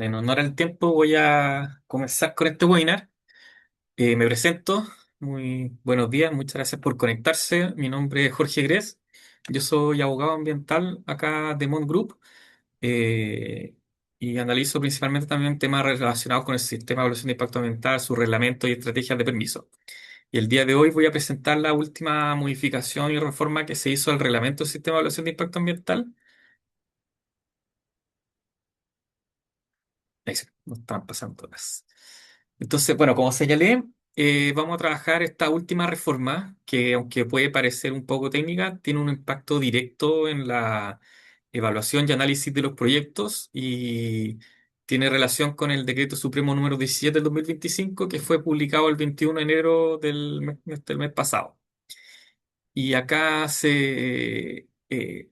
En honor al tiempo, voy a comenzar con este webinar. Me presento. Muy buenos días, muchas gracias por conectarse. Mi nombre es Jorge Gres. Yo soy abogado ambiental acá de Mont Group y analizo principalmente también temas relacionados con el sistema de evaluación de impacto ambiental, su reglamento y estrategias de permiso. Y el día de hoy voy a presentar la última modificación y reforma que se hizo al reglamento del sistema de evaluación de impacto ambiental. Ahí sí, no estaban pasando horas. Entonces, bueno, como señalé, vamos a trabajar esta última reforma que, aunque puede parecer un poco técnica, tiene un impacto directo en la evaluación y análisis de los proyectos y tiene relación con el Decreto Supremo número 17 del 2025 que fue publicado el 21 de enero del mes pasado. Y acá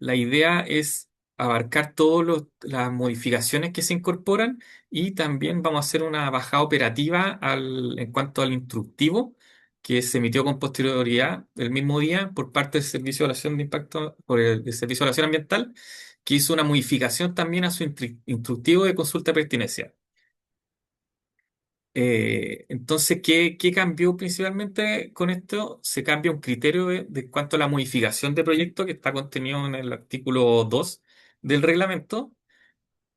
la idea es abarcar todas las modificaciones que se incorporan y también vamos a hacer una bajada operativa en cuanto al instructivo que se emitió con posterioridad el mismo día por parte del Servicio de Evaluación de Impacto, por el Servicio de Evaluación Ambiental, que hizo una modificación también a su instructivo de consulta de pertinencia. Entonces, ¿qué cambió principalmente con esto? Se cambia un criterio de cuanto a la modificación de proyecto que está contenido en el artículo 2 del reglamento,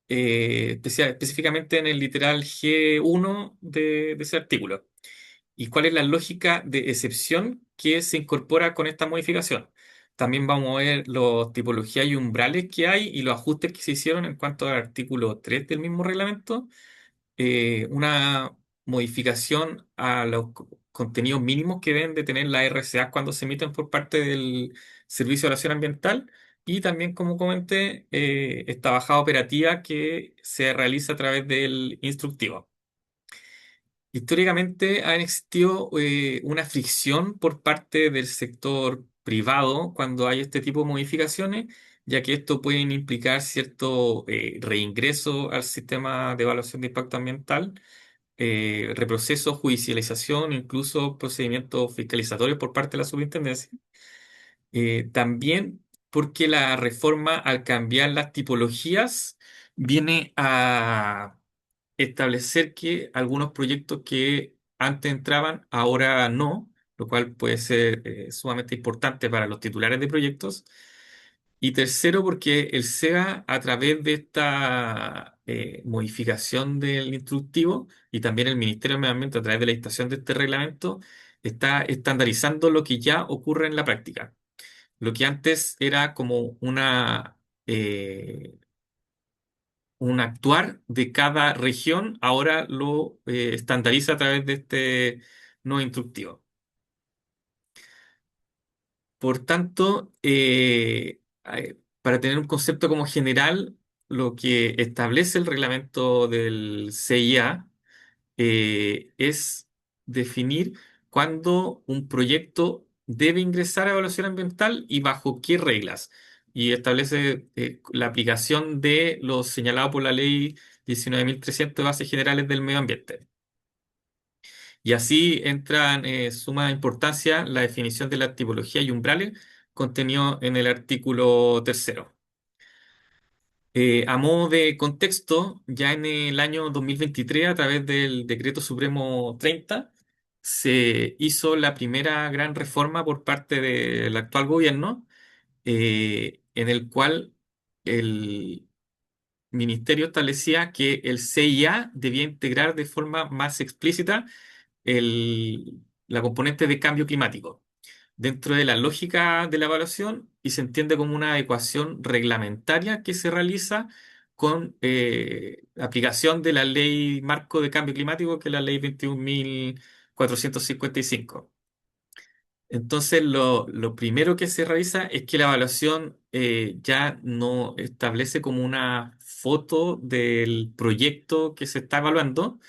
específicamente en el literal G1 de ese artículo. ¿Y cuál es la lógica de excepción que se incorpora con esta modificación? También vamos a ver las tipologías y umbrales que hay y los ajustes que se hicieron en cuanto al artículo 3 del mismo reglamento, una modificación a los contenidos mínimos que deben de tener las RCA cuando se emiten por parte del Servicio de Evaluación Ambiental y también, como comenté, esta bajada operativa que se realiza a través del instructivo. Históricamente ha existido una fricción por parte del sector privado cuando hay este tipo de modificaciones, ya que esto puede implicar cierto reingreso al sistema de evaluación de impacto ambiental, reproceso, judicialización, incluso procedimientos fiscalizatorios por parte de la superintendencia. También porque la reforma, al cambiar las tipologías, viene a establecer que algunos proyectos que antes entraban, ahora no, lo cual puede ser sumamente importante para los titulares de proyectos. Y tercero, porque el SEA, a través de esta modificación del instructivo y también el Ministerio de Medio Ambiente, a través de la dictación de este reglamento, está estandarizando lo que ya ocurre en la práctica. Lo que antes era como un actuar de cada región, ahora lo estandariza a través de este nuevo instructivo. Por tanto, para tener un concepto como general, lo que establece el reglamento del CIA es definir cuándo un proyecto debe ingresar a evaluación ambiental y bajo qué reglas. Y establece la aplicación de lo señalado por la Ley 19.300 de Bases Generales del Medio Ambiente. Y así entra en suma importancia la definición de la tipología y umbrales contenido en el artículo tercero. A modo de contexto, ya en el año 2023, a través del Decreto Supremo 30, se hizo la primera gran reforma por parte del actual gobierno, en el cual el ministerio establecía que el CIA debía integrar de forma más explícita la componente de cambio climático dentro de la lógica de la evaluación y se entiende como una ecuación reglamentaria que se realiza con aplicación de la ley marco de cambio climático, que es la ley 21.455. Entonces, lo primero que se realiza es que la evaluación ya no establece como una foto del proyecto que se está evaluando,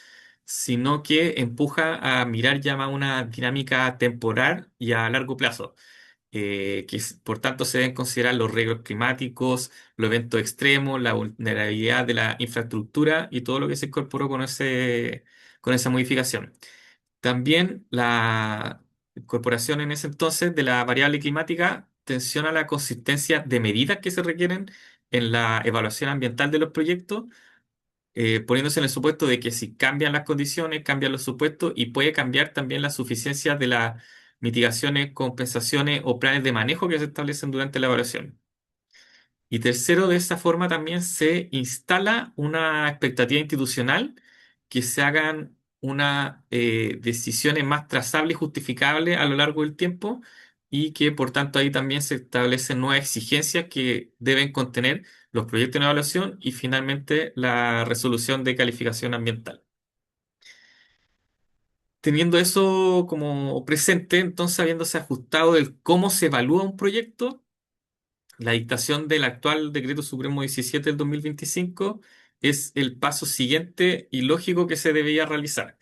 sino que empuja a mirar ya más una dinámica temporal y a largo plazo, por tanto se deben considerar los riesgos climáticos, los eventos extremos, la vulnerabilidad de la infraestructura y todo lo que se incorporó con esa modificación. También la incorporación en ese entonces de la variable climática tensiona la consistencia de medidas que se requieren en la evaluación ambiental de los proyectos poniéndose en el supuesto de que si cambian las condiciones, cambian los supuestos y puede cambiar también la suficiencia de las mitigaciones, compensaciones o planes de manejo que se establecen durante la evaluación. Y tercero, de esa forma también se instala una expectativa institucional que se hagan unas decisiones más trazables y justificables a lo largo del tiempo y que por tanto ahí también se establecen nuevas exigencias que deben contener los proyectos de evaluación y finalmente la resolución de calificación ambiental. Teniendo eso como presente, entonces habiéndose ajustado el cómo se evalúa un proyecto, la dictación del actual Decreto Supremo 17 del 2025 es el paso siguiente y lógico que se debía realizar.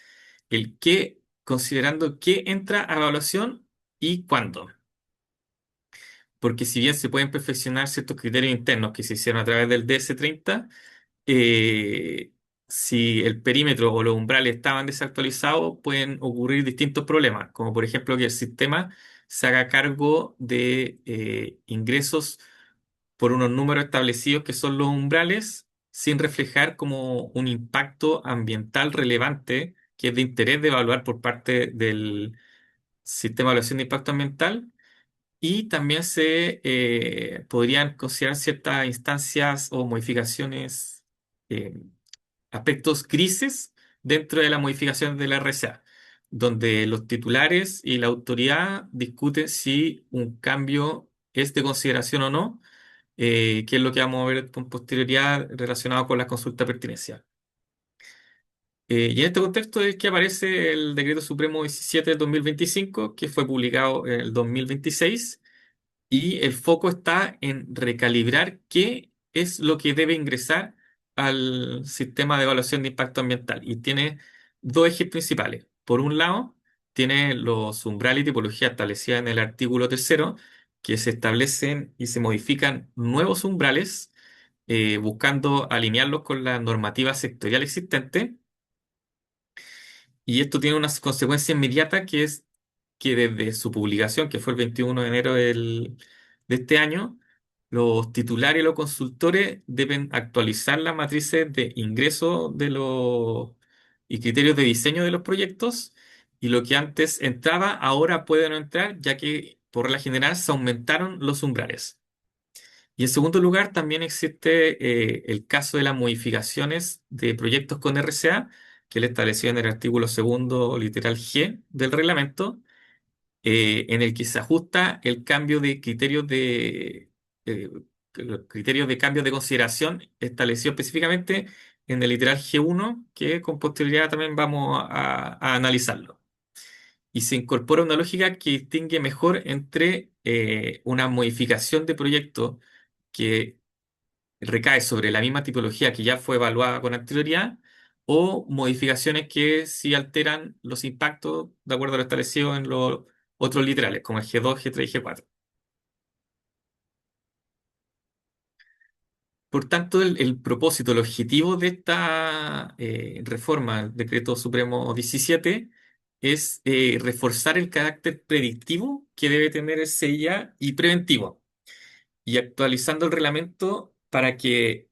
El qué, considerando qué entra a evaluación y cuándo. Porque si bien se pueden perfeccionar ciertos criterios internos que se hicieron a través del DS30, eh, si el perímetro o los umbrales estaban desactualizados, pueden ocurrir distintos problemas, como por ejemplo que el sistema se haga cargo de ingresos por unos números establecidos que son los umbrales, sin reflejar como un impacto ambiental relevante que es de interés de evaluar por parte del sistema de evaluación de impacto ambiental. Y también se podrían considerar ciertas instancias o modificaciones, eh, aspectos grises dentro de la modificación de la RSA, donde los titulares y la autoridad discuten si un cambio es de consideración o no, que es lo que vamos a ver con posterioridad relacionado con la consulta de pertinencia. Y en este contexto es que aparece el Decreto Supremo 17 del 2025, que fue publicado en el 2026, y el foco está en recalibrar qué es lo que debe ingresar al sistema de evaluación de impacto ambiental. Y tiene dos ejes principales. Por un lado, tiene los umbrales y tipologías establecidas en el artículo tercero, que se establecen y se modifican nuevos umbrales buscando alinearlos con la normativa sectorial existente. Y esto tiene una consecuencia inmediata que es que desde su publicación, que fue el 21 de enero de este año, los titulares y los consultores deben actualizar las matrices de ingreso de los y criterios de diseño de los proyectos. Y lo que antes entraba, ahora puede no entrar, ya que por regla general se aumentaron los umbrales. Y en segundo lugar, también existe el caso de las modificaciones de proyectos con RCA, que él estableció en el artículo segundo, literal G del reglamento, en el que se ajusta el cambio de eh, los criterios de cambio de consideración establecido específicamente en el literal G1, que con posterioridad también vamos a analizarlo. Y se incorpora una lógica que distingue mejor entre una modificación de proyecto que recae sobre la misma tipología que ya fue evaluada con anterioridad o modificaciones que sí alteran los impactos de acuerdo a lo establecido en los otros literales, como el G2, G3 y G4. Por tanto, el propósito, el objetivo de esta reforma, el Decreto Supremo 17, es reforzar el carácter predictivo que debe tener el CIA y preventivo, y actualizando el reglamento para que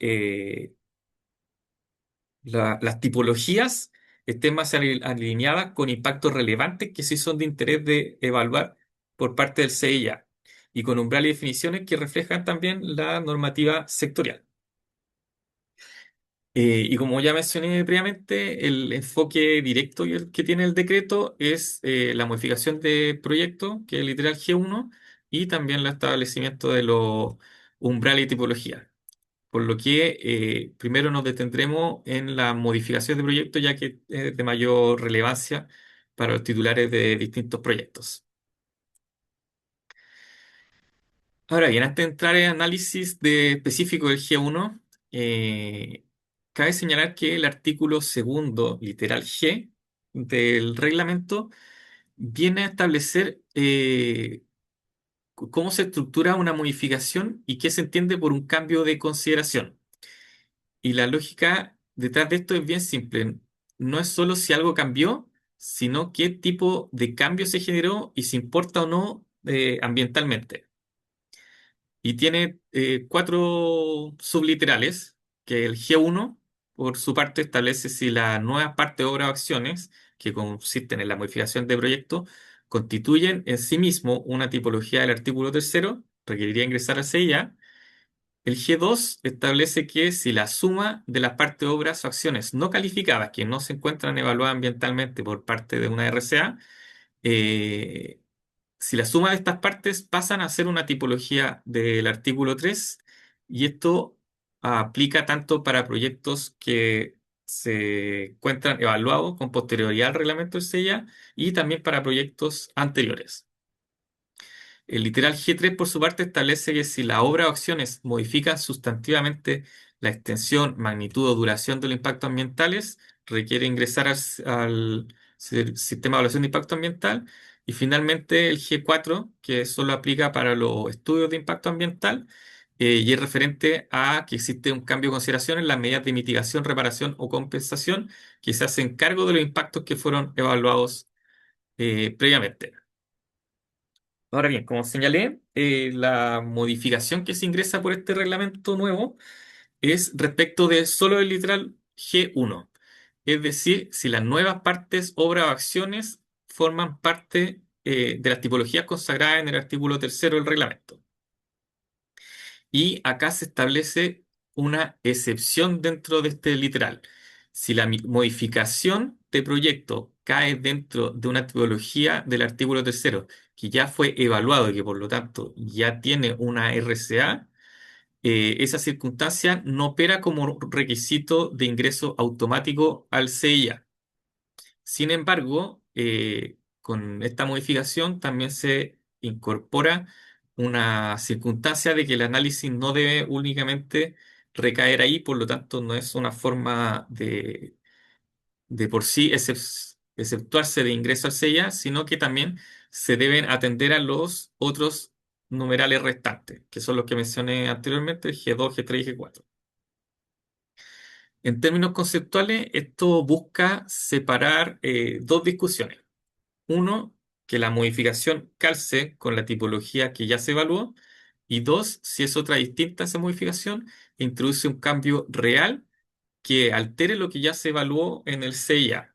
las tipologías estén más alineadas con impactos relevantes que sí son de interés de evaluar por parte del CIA y con umbrales y definiciones que reflejan también la normativa sectorial. Y como ya mencioné previamente, el enfoque directo y el que tiene el decreto es la modificación de proyecto, que es literal G1, y también el establecimiento de los umbrales y tipologías. Por lo que primero nos detendremos en la modificación de proyectos, ya que es de mayor relevancia para los titulares de distintos proyectos. Ahora bien, antes de entrar en análisis específico del G1, cabe señalar que el artículo segundo, literal G, del reglamento, viene a establecer cómo se estructura una modificación y qué se entiende por un cambio de consideración. Y la lógica detrás de esto es bien simple. No es solo si algo cambió, sino qué tipo de cambio se generó y si importa o no ambientalmente. Y tiene cuatro subliterales, que es el G1, por su parte, establece si las nuevas partes, obras o acciones que consisten en la modificación de proyecto constituyen en sí mismo una tipología del artículo tercero, requeriría ingresar al CIA. El G2 establece que si la suma de las partes, obras o acciones no calificadas que no se encuentran evaluadas ambientalmente por parte de una RCA, eh, si la suma de estas partes pasan a ser una tipología del artículo 3, y esto aplica tanto para proyectos que se encuentran evaluados con posterioridad al reglamento del SEIA y también para proyectos anteriores. El literal G3, por su parte, establece que si la obra o acciones modifican sustantivamente la extensión, magnitud o duración de los impactos ambientales, requiere ingresar al sistema de evaluación de impacto ambiental. Y finalmente el G4, que solo aplica para los estudios de impacto ambiental, y es referente a que existe un cambio de consideración en las medidas de mitigación, reparación o compensación que se hacen cargo de los impactos que fueron evaluados previamente. Ahora bien, como señalé, la modificación que se ingresa por este reglamento nuevo es respecto de solo el literal G1. Es decir, si las nuevas partes, obras o acciones forman parte de las tipologías consagradas en el artículo tercero del reglamento. Y acá se establece una excepción dentro de este literal. Si la modificación de proyecto cae dentro de una tipología del artículo tercero que ya fue evaluado y que por lo tanto ya tiene una RCA, esa circunstancia no opera como requisito de ingreso automático al CIA. Sin embargo, con esta modificación también se incorpora una circunstancia de que el análisis no debe únicamente recaer ahí, por lo tanto no es una forma de por sí exceptuarse de ingreso al CIA, sino que también se deben atender a los otros numerales restantes, que son los que mencioné anteriormente, G2, G3 y G4. En términos conceptuales, esto busca separar dos discusiones. Uno, que la modificación calce con la tipología que ya se evaluó. Y dos, si es otra distinta esa modificación, introduce un cambio real que altere lo que ya se evaluó en el CIA.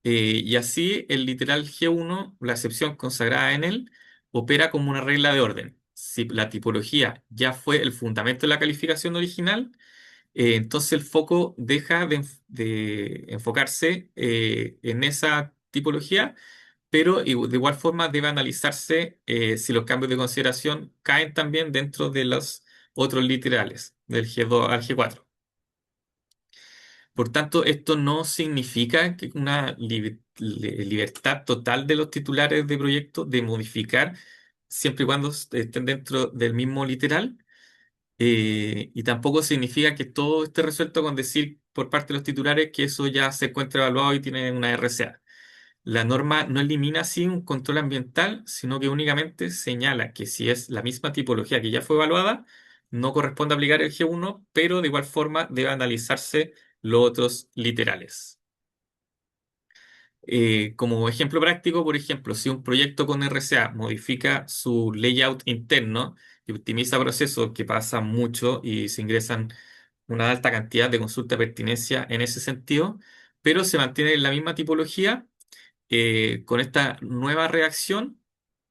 Y así el literal G1, la excepción consagrada en él, opera como una regla de orden. Si la tipología ya fue el fundamento de la calificación original, entonces el foco deja de enfocarse en esa tipología, pero de igual forma debe analizarse si los cambios de consideración caen también dentro de los otros literales, del G2 al G4. Por tanto, esto no significa que una libertad total de los titulares de proyecto de modificar siempre y cuando estén dentro del mismo literal. Y tampoco significa que todo esté resuelto con decir por parte de los titulares que eso ya se encuentra evaluado y tiene una RCA. La norma no elimina así un control ambiental, sino que únicamente señala que si es la misma tipología que ya fue evaluada, no corresponde aplicar el G1, pero de igual forma debe analizarse los otros literales. Como ejemplo práctico, por ejemplo, si un proyecto con RCA modifica su layout interno y optimiza procesos que pasan mucho y se ingresan una alta cantidad de consulta de pertinencia en ese sentido, pero se mantiene en la misma tipología, con esta nueva reacción,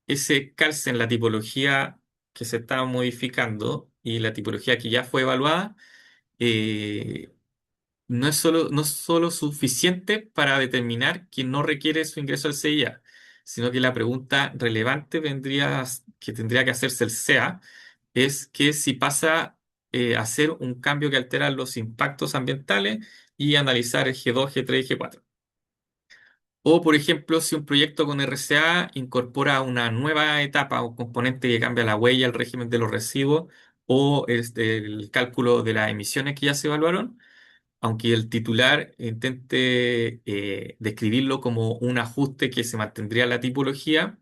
ese calce en la tipología que se está modificando y la tipología que ya fue evaluada, eh, no es solo suficiente para determinar que no requiere su ingreso al CIA, sino que la pregunta relevante que tendría que hacerse el SEA es que si pasa a ser un cambio que altera los impactos ambientales y analizar el G2, G3 y G4. O, por ejemplo, si un proyecto con RCA incorpora una nueva etapa o componente que cambia la huella, el régimen de los residuos o el cálculo de las emisiones que ya se evaluaron, aunque el titular intente describirlo como un ajuste que se mantendría la tipología,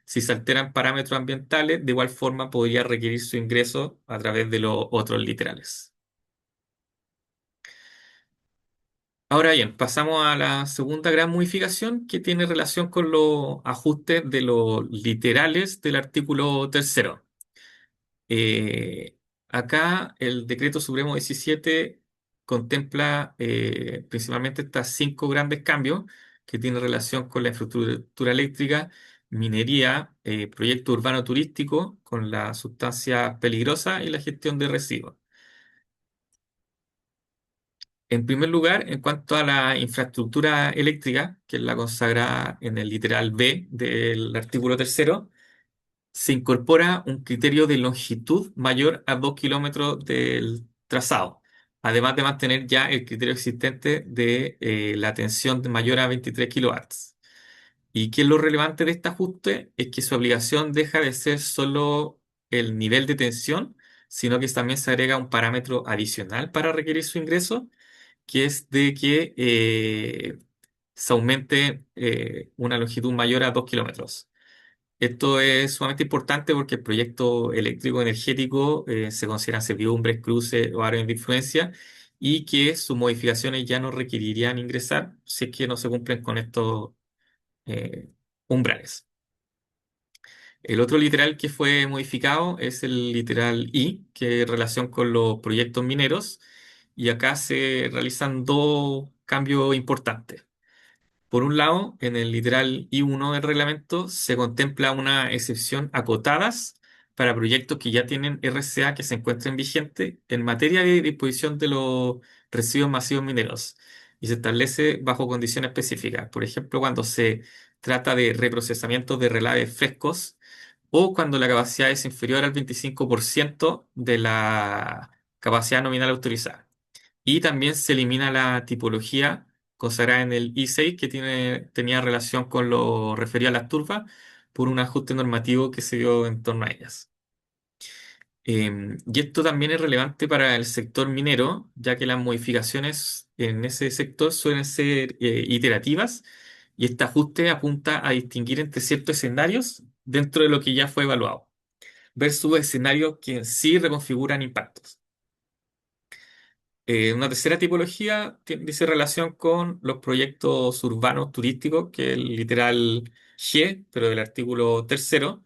si se alteran parámetros ambientales, de igual forma podría requerir su ingreso a través de los otros literales. Ahora bien, pasamos a la segunda gran modificación que tiene relación con los ajustes de los literales del artículo tercero. Eh, Acá el Decreto Supremo 17 contempla principalmente estas cinco grandes cambios que tienen relación con la infraestructura eléctrica, minería, proyecto urbano turístico, con la sustancia peligrosa y la gestión de residuos. En primer lugar, en cuanto a la infraestructura eléctrica, que es la consagrada en el literal B del artículo tercero, se incorpora un criterio de longitud mayor a 2 kilómetros del trazado, además de mantener ya el criterio existente de la tensión mayor a 23 kilowatts. ¿Y qué es lo relevante de este ajuste? Es que su obligación deja de ser solo el nivel de tensión, sino que también se agrega un parámetro adicional para requerir su ingreso, que es de que se aumente una longitud mayor a 2 kilómetros. Esto es sumamente importante porque el proyecto eléctrico energético se consideran servidumbres, cruces o áreas de influencia y que sus modificaciones ya no requerirían ingresar si es que no se cumplen con estos eh, umbrales. El otro literal que fue modificado es el literal I, que es relación con los proyectos mineros, y acá se realizan dos cambios importantes. Por un lado, en el literal I1 del reglamento se contempla una excepción acotadas para proyectos que ya tienen RCA que se encuentren vigentes en materia de disposición de los residuos masivos mineros y se establece bajo condiciones específicas. Por ejemplo, cuando se trata de reprocesamiento de relaves frescos o cuando la capacidad es inferior al 25% de la capacidad nominal autorizada. Y también se elimina la tipología consagrada en el I6 que tenía relación con lo referido a las turbas por un ajuste normativo que se dio en torno a ellas. Y esto también es relevante para el sector minero, ya que las modificaciones en ese sector suelen ser iterativas y este ajuste apunta a distinguir entre ciertos escenarios dentro de lo que ya fue evaluado, versus escenarios que en sí reconfiguran impactos. Una tercera tipología dice relación con los proyectos urbanos turísticos, que es el literal G, pero del artículo tercero,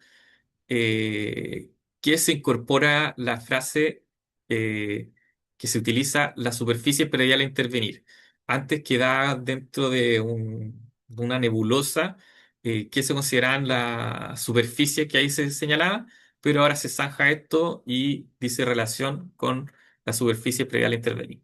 eh, que se incorpora la frase eh, que se utiliza la superficie predial a intervenir. Antes quedaba dentro de de una nebulosa que se consideraban la superficie que ahí se señalaba, pero ahora se zanja esto y dice relación con la superficie predial a intervenir.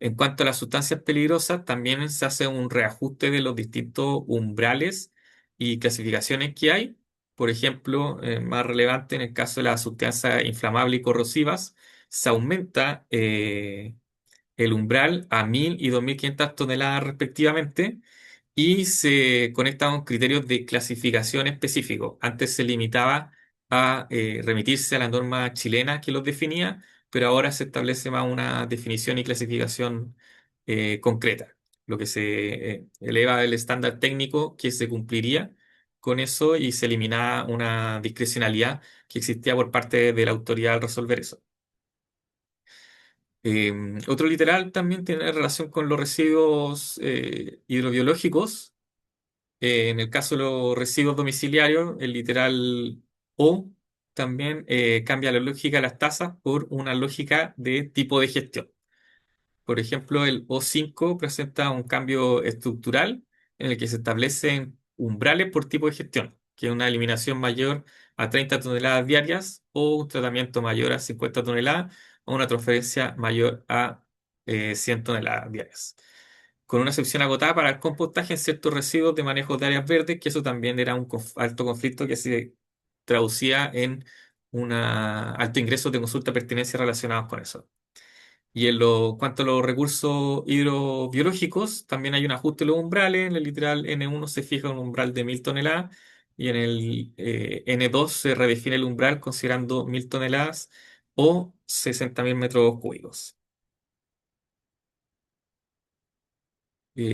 En cuanto a las sustancias peligrosas, también se hace un reajuste de los distintos umbrales y clasificaciones que hay. Por ejemplo, más relevante en el caso de las sustancias inflamables y corrosivas, se aumenta el umbral a 1.000 y 2.500 toneladas respectivamente y se conecta con criterios de clasificación específicos. Antes se limitaba a remitirse a la norma chilena que los definía, pero ahora se establece más una definición y clasificación concreta, lo que se eleva el estándar técnico que se cumpliría con eso y se elimina una discrecionalidad que existía por parte de la autoridad al resolver eso. Otro literal también tiene relación con los residuos hidrobiológicos. En el caso de los residuos domiciliarios, el literal O también cambia la lógica de las tasas por una lógica de tipo de gestión. Por ejemplo, el O5 presenta un cambio estructural en el que se establecen umbrales por tipo de gestión, que es una eliminación mayor a 30 toneladas diarias o un tratamiento mayor a 50 toneladas o una transferencia mayor a 100 toneladas diarias. Con una excepción agotada para el compostaje en ciertos residuos de manejo de áreas verdes, que eso también era un alto conflicto que se traducía en un alto ingreso de consulta de pertinencia relacionados con eso. Y en lo cuanto a los recursos hidrobiológicos, también hay un ajuste de los umbrales. En el literal N1 se fija un umbral de 1.000 toneladas y en el N2 se redefine el umbral considerando 1.000 toneladas o 60.000 metros cúbicos.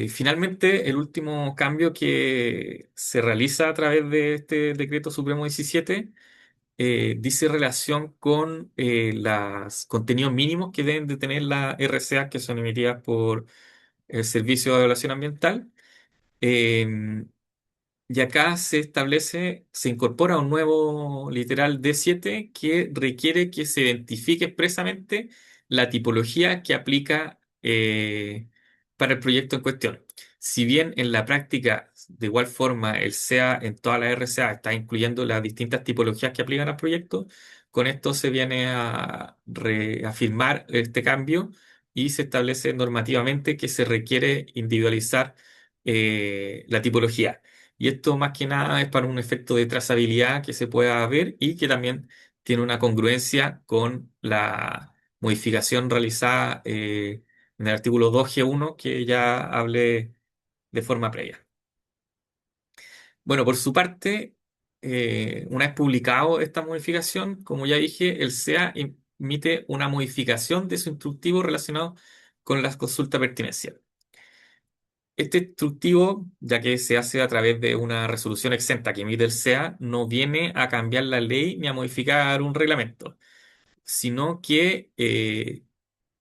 Finalmente, el último cambio que se realiza a través de este Decreto Supremo 17 dice relación con los contenidos mínimos que deben de tener las RCA que son emitidas por el Servicio de Evaluación Ambiental. Eh, y acá se establece, se incorpora un nuevo literal D7 que requiere que se identifique expresamente la tipología que aplica para el proyecto en cuestión. Si bien en la práctica, de igual forma, el SEA en todas las RCA está incluyendo las distintas tipologías que aplican al proyecto, con esto se viene a reafirmar este cambio y se establece normativamente que se requiere individualizar la tipología. Y esto más que nada es para un efecto de trazabilidad que se pueda ver y que también tiene una congruencia con la modificación realizada en el artículo 2G1 que ya hablé de forma previa. Bueno, por su parte, una vez publicado esta modificación, como ya dije, el SEA emite una modificación de su instructivo relacionado con las consultas de pertinencia. Este instructivo, ya que se hace a través de una resolución exenta que emite el SEA, no viene a cambiar la ley ni a modificar un reglamento, sino que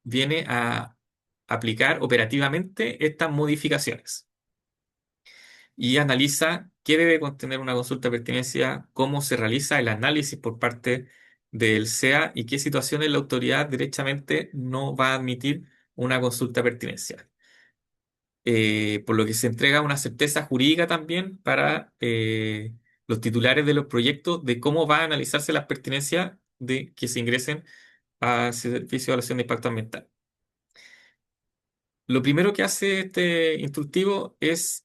viene a aplicar operativamente estas modificaciones y analiza qué debe contener una consulta de pertinencia, cómo se realiza el análisis por parte del SEA y qué situaciones la autoridad derechamente no va a admitir una consulta de pertinencia. Por lo que se entrega una certeza jurídica también para los titulares de los proyectos de cómo va a analizarse las pertinencias de que se ingresen al servicio de evaluación de impacto ambiental. Lo primero que hace este instructivo es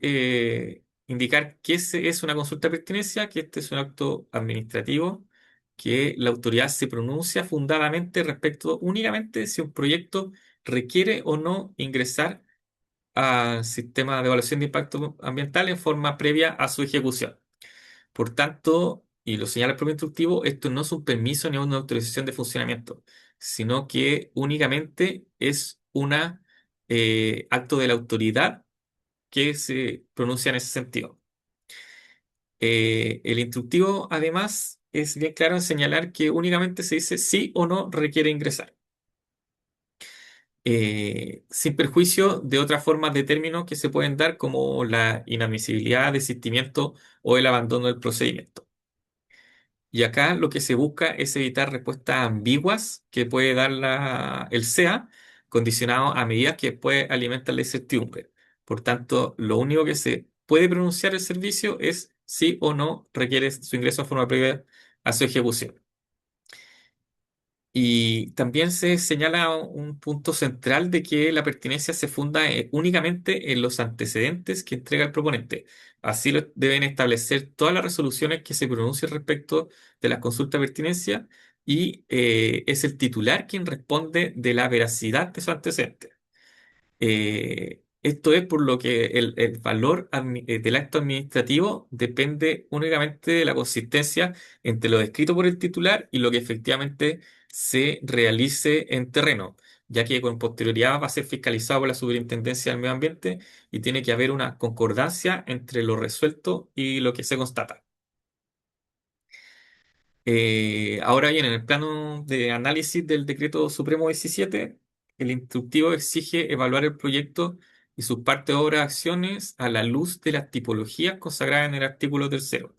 indicar qué es una consulta de pertinencia, que este es un acto administrativo, que la autoridad se pronuncia fundadamente respecto únicamente si un proyecto requiere o no ingresar al sistema de evaluación de impacto ambiental en forma previa a su ejecución. Por tanto, y lo señala el propio instructivo, esto no es un permiso ni una autorización de funcionamiento, sino que únicamente es una acto de la autoridad que se pronuncia en ese sentido. El instructivo, además, es bien claro en señalar que únicamente se dice sí o no requiere ingresar, sin perjuicio de otras formas de términos que se pueden dar, como la inadmisibilidad, desistimiento o el abandono del procedimiento. Y acá lo que se busca es evitar respuestas ambiguas que puede dar el SEA, condicionado a medidas que después alimentan la incertidumbre. Por tanto, lo único que se puede pronunciar el servicio es sí o no requiere su ingreso de forma previa a su ejecución. Y también se señala un punto central de que la pertinencia se funda únicamente en los antecedentes que entrega el proponente. Así lo deben establecer todas las resoluciones que se pronuncien respecto de las consultas de pertinencia y es el titular quien responde de la veracidad de esos antecedentes. Esto es por lo que el valor del acto administrativo depende únicamente de la consistencia entre lo descrito por el titular y lo que efectivamente se realice en terreno, ya que con posterioridad va a ser fiscalizado por la Superintendencia del Medio Ambiente y tiene que haber una concordancia entre lo resuelto y lo que se constata. Ahora bien, en el plano de análisis del Decreto Supremo 17, el instructivo exige evaluar el proyecto y sus partes, obras, acciones a la luz de las tipologías consagradas en el artículo tercero,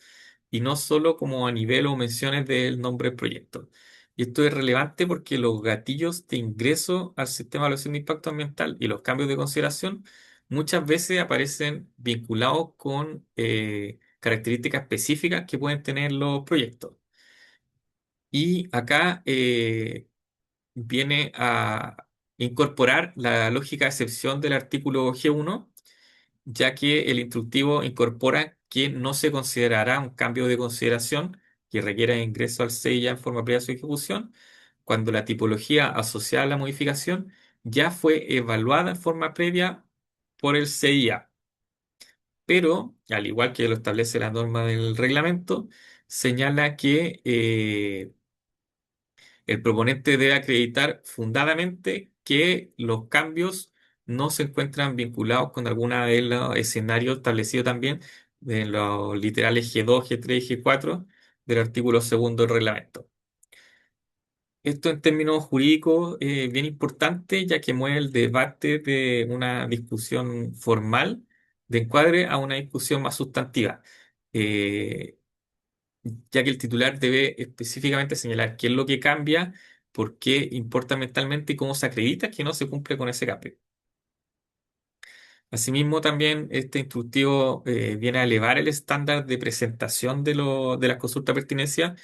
y no solo como a nivel o menciones del nombre del proyecto. Y esto es relevante porque los gatillos de ingreso al sistema de evaluación de impacto ambiental y los cambios de consideración muchas veces aparecen vinculados con características específicas que pueden tener los proyectos. Y acá viene a incorporar la lógica de excepción del artículo G1, ya que el instructivo incorpora que no se considerará un cambio de consideración que requiera ingreso al SEI ya en forma previa a su ejecución, cuando la tipología asociada a la modificación ya fue evaluada en forma previa por el CIA. Pero, al igual que lo establece la norma del reglamento, señala que el proponente debe acreditar fundadamente que los cambios no se encuentran vinculados con alguna de los escenarios establecidos también en los literales G2, G3 y G4 del artículo segundo del reglamento. Esto en términos jurídicos es bien importante, ya que mueve el debate de una discusión formal de encuadre a una discusión más sustantiva. Eh, ya que el titular debe específicamente señalar qué es lo que cambia, por qué importa mentalmente y cómo se acredita que no se cumple con ese cambio. Asimismo, también este instructivo viene a elevar el estándar de presentación de las consultas de pertinencia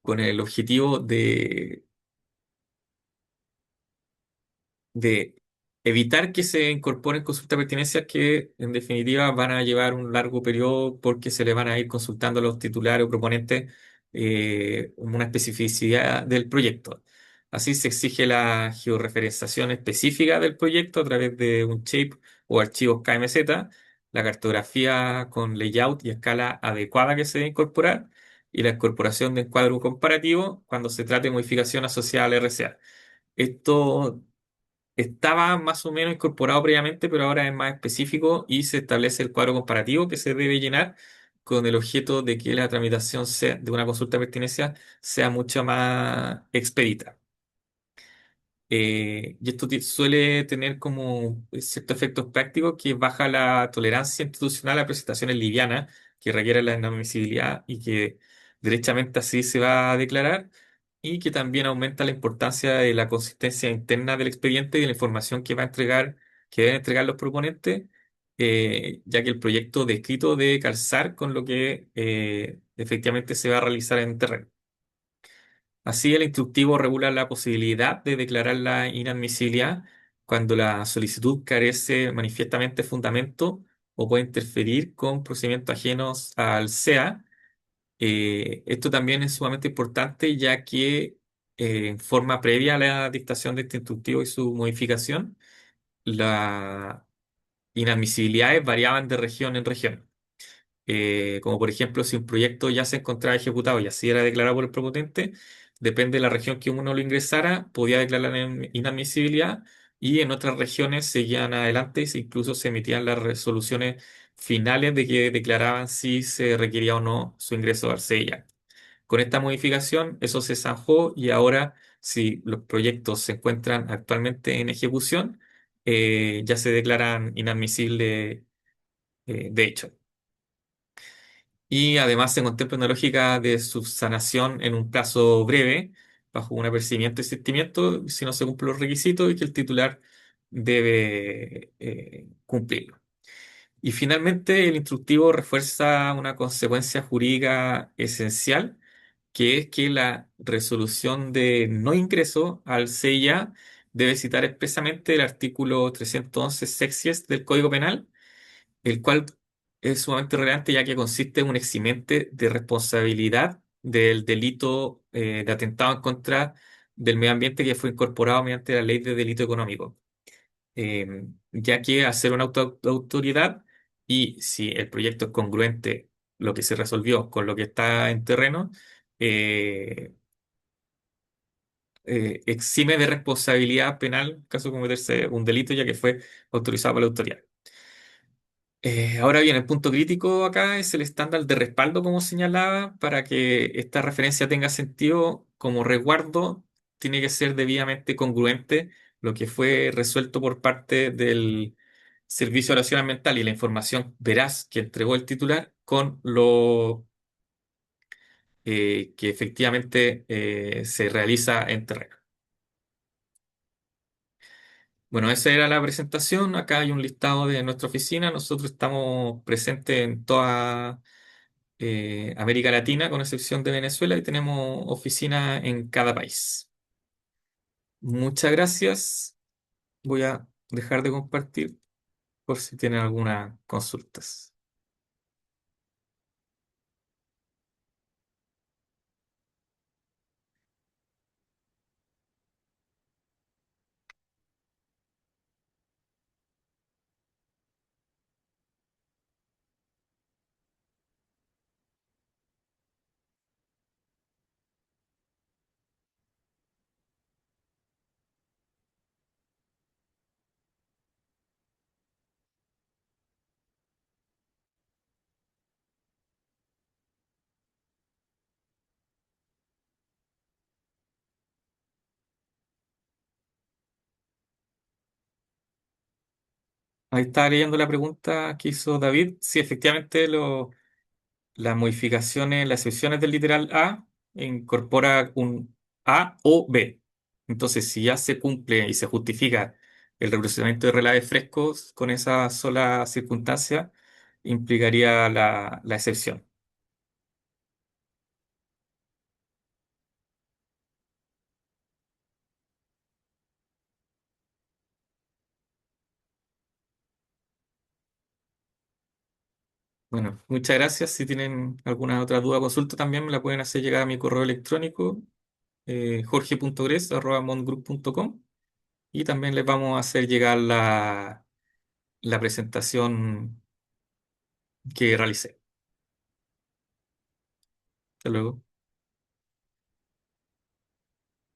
con el objetivo de evitar que se incorporen consultas de pertinencia que en definitiva van a llevar un largo periodo porque se le van a ir consultando a los titulares o proponentes una especificidad del proyecto. Así se exige la georreferenciación específica del proyecto a través de un shape o archivos KMZ, la cartografía con layout y escala adecuada que se debe incorporar y la incorporación de encuadro comparativo cuando se trate de modificación asociada al RCA. Esto estaba más o menos incorporado previamente, pero ahora es más específico y se establece el cuadro comparativo que se debe llenar con el objeto de que la tramitación de una consulta de pertinencia sea mucho más expedita. Y esto suele tener como ciertos efectos prácticos que baja la tolerancia institucional a presentaciones livianas que requieren la inadmisibilidad y que derechamente así se va a declarar y que también aumenta la importancia de la consistencia interna del expediente y de la información que va a entregar, que deben entregar los proponentes, ya que el proyecto descrito debe calzar con lo que efectivamente se va a realizar en terreno. Así, el instructivo regula la posibilidad de declarar la inadmisibilidad cuando la solicitud carece manifiestamente de fundamento o puede interferir con procedimientos ajenos al SEA. Esto también es sumamente importante ya que en forma previa a la dictación de este instructivo y su modificación, las inadmisibilidades variaban de región en región. Como por ejemplo, si un proyecto ya se encontraba ejecutado y así era declarado por el propotente, depende de la región que uno lo ingresara, podía declarar en inadmisibilidad y en otras regiones seguían adelante y incluso se emitían las resoluciones finales de que declaraban si se requería o no su ingreso al CEIA. Con esta modificación, eso se zanjó y ahora, si los proyectos se encuentran actualmente en ejecución, ya se declaran inadmisibles de hecho. Y además se contempla una lógica de subsanación en un plazo breve, bajo un apercibimiento y sentimiento, si no se cumplen los requisitos y que el titular debe cumplirlo. Y finalmente, el instructivo refuerza una consecuencia jurídica esencial, que es que la resolución de no ingreso al CIA debe citar expresamente el artículo 311 sexies del Código Penal, el cual es sumamente relevante ya que consiste en un eximente de responsabilidad del delito de atentado en contra del medio ambiente que fue incorporado mediante la ley de delito económico. Ya que al ser una autoridad y si el proyecto es congruente lo que se resolvió con lo que está en terreno, eh, exime de responsabilidad penal en caso de cometerse un delito ya que fue autorizado por la autoridad. Ahora bien, el punto crítico acá es el estándar de respaldo, como señalaba, para que esta referencia tenga sentido como resguardo, tiene que ser debidamente congruente lo que fue resuelto por parte del Servicio de Oración Ambiental y la información veraz que entregó el titular con lo que efectivamente se realiza en terreno. Bueno, esa era la presentación. Acá hay un listado de nuestra oficina. Nosotros estamos presentes en toda América Latina, con excepción de Venezuela, y tenemos oficina en cada país. Muchas gracias. Voy a dejar de compartir por si tienen algunas consultas. Ahí estaba leyendo la pregunta que hizo David. Sí, efectivamente, las modificaciones, las excepciones del literal A incorpora un A o B. Entonces, si ya se cumple y se justifica el recrudecimiento de relaves frescos con esa sola circunstancia, implicaría la excepción. Bueno, muchas gracias. Si tienen alguna otra duda o consulta, también me la pueden hacer llegar a mi correo electrónico, jorge.gres@mondgroup.com, y también les vamos a hacer llegar la presentación que realicé. Hasta luego.